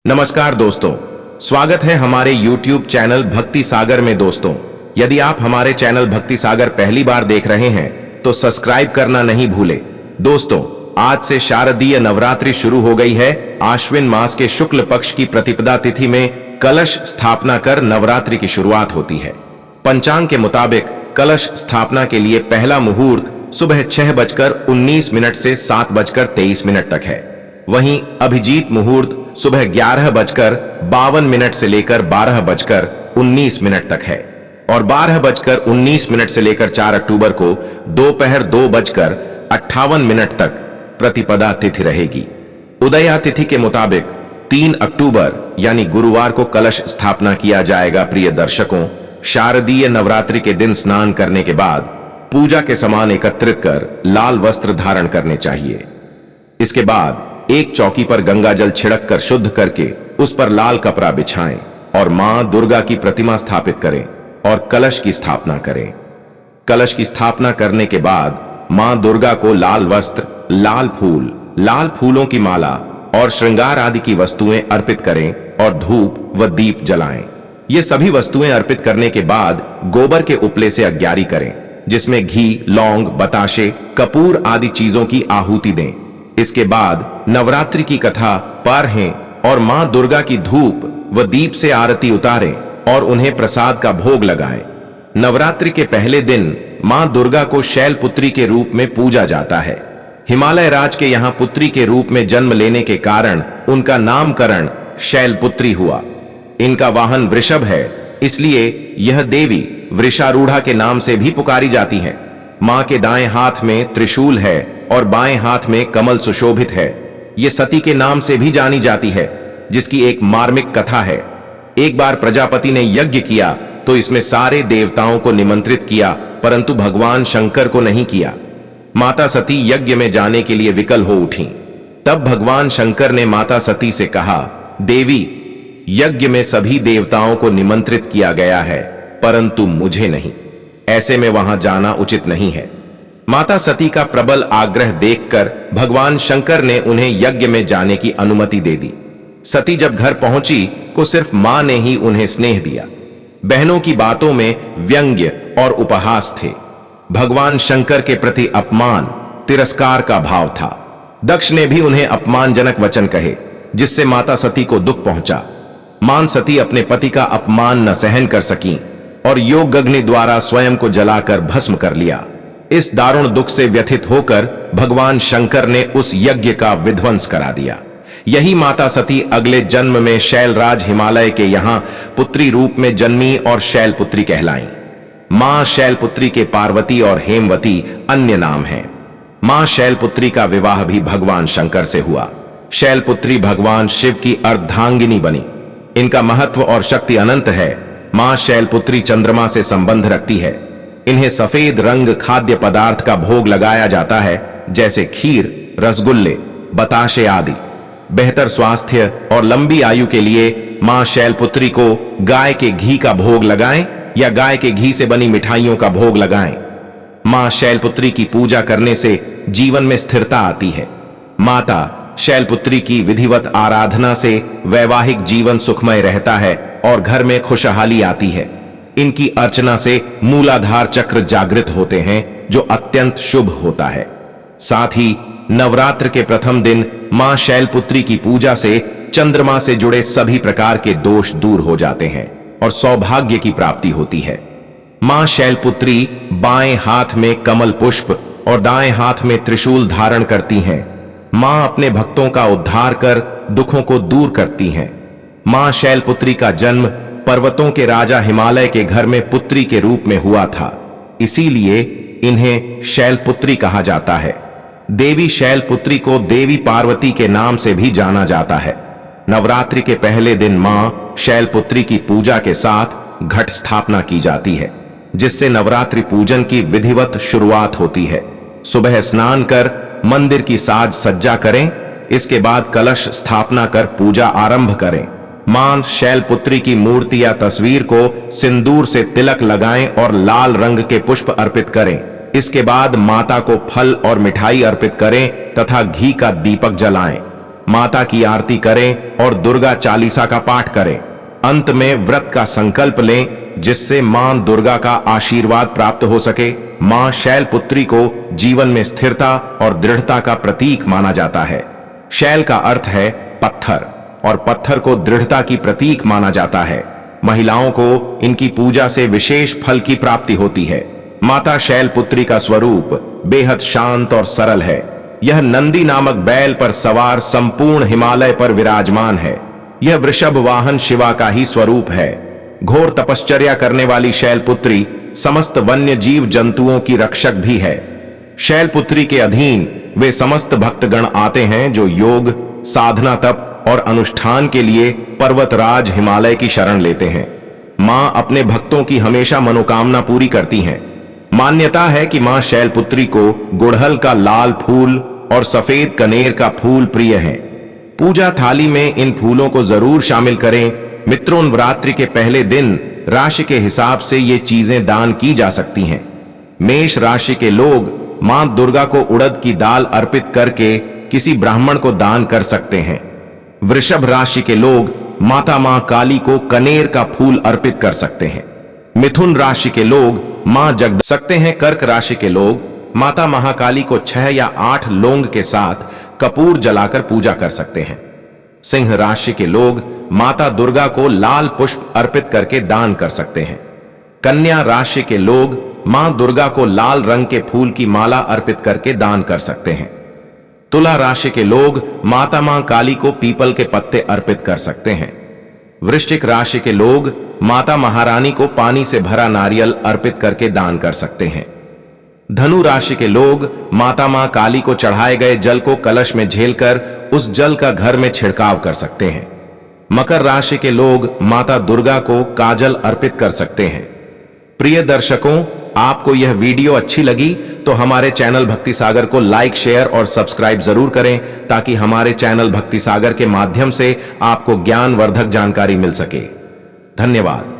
नमस्कार दोस्तों, स्वागत है हमारे YouTube चैनल भक्ति सागर में। दोस्तों, यदि आप हमारे चैनल भक्ति सागर पहली बार देख रहे हैं तो सब्सक्राइब करना नहीं भूले। दोस्तों, आज से शारदीय नवरात्रि शुरू हो गई है। आश्विन मास के शुक्ल पक्ष की प्रतिपदा तिथि में कलश स्थापना कर नवरात्रि की शुरुआत होती है। पंचांग के मुताबिक कलश स्थापना के लिए पहला मुहूर्त सुबह 6:19 से 7:23 तक है। वहीं अभिजीत मुहूर्त सुबह 11:52 से लेकर 12:19 तक है और 12:19 से लेकर 4 अक्टूबर को दोपहर 2:58 तक प्रतिपदा तिथि रहेगी। उदया तिथि के मुताबिक 3 अक्टूबर यानी गुरुवार को कलश स्थापना किया जाएगा। प्रिय दर्शकों, शारदीय नवरात्रि के दिन स्नान करने के बाद पूजा के सामान एकत्रित कर लाल वस्त्र धारण करने चाहिए। इसके बाद एक चौकी पर गंगा जल छिड़क कर शुद्ध करके उस पर लाल कपड़ा बिछाएं और मां दुर्गा की प्रतिमा स्थापित करें और कलश की स्थापना करें। कलश की स्थापना करने के बाद मां दुर्गा को लाल वस्त्र, लाल फूल, लाल फूलों की माला और श्रृंगार आदि की वस्तुएं अर्पित करें और धूप व दीप जलाएं। ये सभी वस्तुएं अर्पित करने के बाद गोबर के उपले से अग्यारी करें, जिसमें घी, लौंग, बताशे, कपूर आदि चीजों की आहुति दें। इसके बाद नवरात्रि की कथा पढ़ें और मां दुर्गा की धूप व दीप से आरती उतारें और उन्हें प्रसाद का भोग लगाएं। नवरात्रि के पहले दिन मां दुर्गा को शैलपुत्री के रूप में पूजा जाता है। हिमालय राज के यहाँ पुत्री के रूप में जन्म लेने के कारण उनका नामकरण शैलपुत्री हुआ। इनका वाहन वृषभ है, इसलिए यह देवी वृषारूढ़ा के नाम से भी पुकारी जाती हैं। मां के दाएं हाथ में त्रिशूल है और बाएं हाथ में कमल सुशोभित है। ये सती के नाम से भी जानी जाती है, जिसकी एक मार्मिक कथा है। एक बार प्रजापति ने यज्ञ किया तो इसमें सारे देवताओं को निमंत्रित किया, परंतु भगवान शंकर को नहीं किया। माता सती यज्ञ में जाने के लिए विकल हो उठी। तब भगवान शंकर ने माता सती से कहा, देवी, यज्ञ में सभी देवताओं को निमंत्रित किया गया है, परंतु मुझे नहीं। ऐसे में वहां जाना उचित नहीं है। माता सती का प्रबल आग्रह देखकर भगवान शंकर ने उन्हें यज्ञ में जाने की अनुमति दे दी। सती जब घर पहुंची को सिर्फ मां ने ही उन्हें स्नेह दिया। बहनों की बातों में व्यंग्य और उपहास थे। भगवान शंकर के प्रति अपमान, तिरस्कार का भाव था। दक्ष ने भी उन्हें अपमानजनक वचन कहे, जिससे माता सती को दुख पहुंचा। मां सती अपने पति का अपमान न सहन कर सकी और योग अग्नि द्वारा स्वयं को जलाकर भस्म कर लिया। इस दारुण दुख से व्यथित होकर भगवान शंकर ने उस यज्ञ का विध्वंस करा दिया। यही माता सती अगले जन्म में शैलराज हिमालय के यहाँ पुत्री रूप में जन्मी और शैलपुत्री कहलाई। मां शैलपुत्री के पार्वती और हेमवती अन्य नाम हैं। मां शैलपुत्री का विवाह भी भगवान शंकर से हुआ। शैलपुत्री भगवान शिव की अर्धांगिनी बनी। इनका महत्व और शक्ति अनंत है। मां शैलपुत्री चंद्रमा से संबंध रखती है। इन्हें सफेद रंग खाद्य पदार्थ का भोग लगाया जाता है, जैसे खीर, रसगुल्ले, बताशे आदि। बेहतर स्वास्थ्य और लंबी आयु के लिए मां शैलपुत्री को गाय के घी का भोग लगाएं या गाय के घी से बनी मिठाइयों का भोग लगाएं। मां शैलपुत्री की पूजा करने से जीवन में स्थिरता आती है। माता शैलपुत्री की विधिवत आराधना से वैवाहिक जीवन सुखमय रहता है और घर में खुशहाली आती है। इनकी अर्चना से मूलाधार चक्र जागृत होते हैं, जो अत्यंत शुभ होता है। साथ ही नवरात्र के प्रथम दिन मां शैलपुत्री की पूजा से चंद्रमा से जुड़े सभी प्रकार के दोष दूर हो जाते हैं और सौभाग्य की प्राप्ति होती है। मां शैलपुत्री बाएं हाथ में कमल पुष्प और दाएं हाथ में त्रिशूल धारण करती हैं। मां अपने भक्तों का उद्धार कर दुखों को दूर करती हैं। मां शैलपुत्री का जन्म पर्वतों के राजा हिमालय के घर में पुत्री के रूप में हुआ था, इसीलिए इन्हें शैलपुत्री कहा जाता है। देवी शैलपुत्री को देवी पार्वती के नाम से भी जाना जाता है। नवरात्रि के पहले दिन मां शैलपुत्री की पूजा के साथ घट स्थापना की जाती है, जिससे नवरात्रि पूजन की विधिवत शुरुआत होती है। सुबह स्नान कर मंदिर की साज सज्जा करें। इसके बाद कलश स्थापना कर पूजा आरंभ करें। मां शैलपुत्री की मूर्ति या तस्वीर को सिंदूर से तिलक लगाएं और लाल रंग के पुष्प अर्पित करें। इसके बाद माता को फल और मिठाई अर्पित करें तथा घी का दीपक जलाएं। माता की आरती करें और दुर्गा चालीसा का पाठ करें। अंत में व्रत का संकल्प लें जिससे मां दुर्गा का आशीर्वाद प्राप्त हो सके। मां शैलपुत्री को जीवन में स्थिरता और दृढ़ता का प्रतीक माना जाता है। शैल का अर्थ है पत्थर और पत्थर को दृढ़ता की प्रतीक माना जाता है। महिलाओं को इनकी पूजा से विशेष फल की प्राप्ति होती है। माता शैलपुत्री का स्वरूप बेहद शांत और सरल है। यह नंदी नामक बैल पर सवार संपूर्ण हिमालय पर विराजमान है। यह वृषभ वाहन शिवा का ही स्वरूप है। घोर तपश्चर्या करने वाली शैलपुत्री समस्त वन्य जीव जंतुओं की रक्षक भी है। शैलपुत्री के अधीन वे समस्त भक्तगण आते हैं जो योग, साधना, तप और अनुष्ठान के लिए पर्वतराज हिमालय की शरण लेते हैं। मां अपने भक्तों की हमेशा मनोकामना पूरी करती हैं। मान्यता है कि मां शैलपुत्री को गुड़हल का लाल फूल और सफेद कनेर का फूल प्रिय है। पूजा थाली में इन फूलों को जरूर शामिल करें। मित्रों, नवरात्रि के पहले दिन राशि के हिसाब से ये चीजें दान की जा सकती हैं। मेष राशि के लोग मां दुर्गा को उड़द की दाल अर्पित करके किसी ब्राह्मण को दान कर सकते हैं। वृषभ राशि के लोग माता मां काली को कनेर का फूल अर्पित कर सकते हैं। मिथुन राशि के लोग मां जगदम्बा सकते हैं। कर्क राशि के लोग माता महाकाली को 6 या 8 लौंग के साथ कपूर जलाकर पूजा कर सकते हैं। सिंह राशि के लोग माता दुर्गा को लाल पुष्प अर्पित करके दान कर सकते हैं। कन्या राशि के लोग मां दुर्गा को लाल रंग के फूल की माला अर्पित करके दान कर सकते हैं। तुला राशि के लोग माता मां काली को पीपल के पत्ते अर्पित कर सकते हैं। वृश्चिक राशि के लोग माता महारानी को पानी से भरा नारियल अर्पित करके दान कर सकते हैं। धनु राशि के लोग माता मां काली को चढ़ाए गए जल को कलश में झेलकर उस जल का घर में छिड़काव कर सकते हैं। मकर राशि के लोग माता दुर्गा को काजल अर्पित कर सकते हैं। प्रिय दर्शकों, आपको यह वीडियो अच्छी लगी तो हमारे चैनल भक्ति सागर को लाइक, शेयर और सब्सक्राइब जरूर करें ताकि हमारे चैनल भक्ति सागर के माध्यम से आपको ज्ञानवर्धक जानकारी मिल सके। धन्यवाद।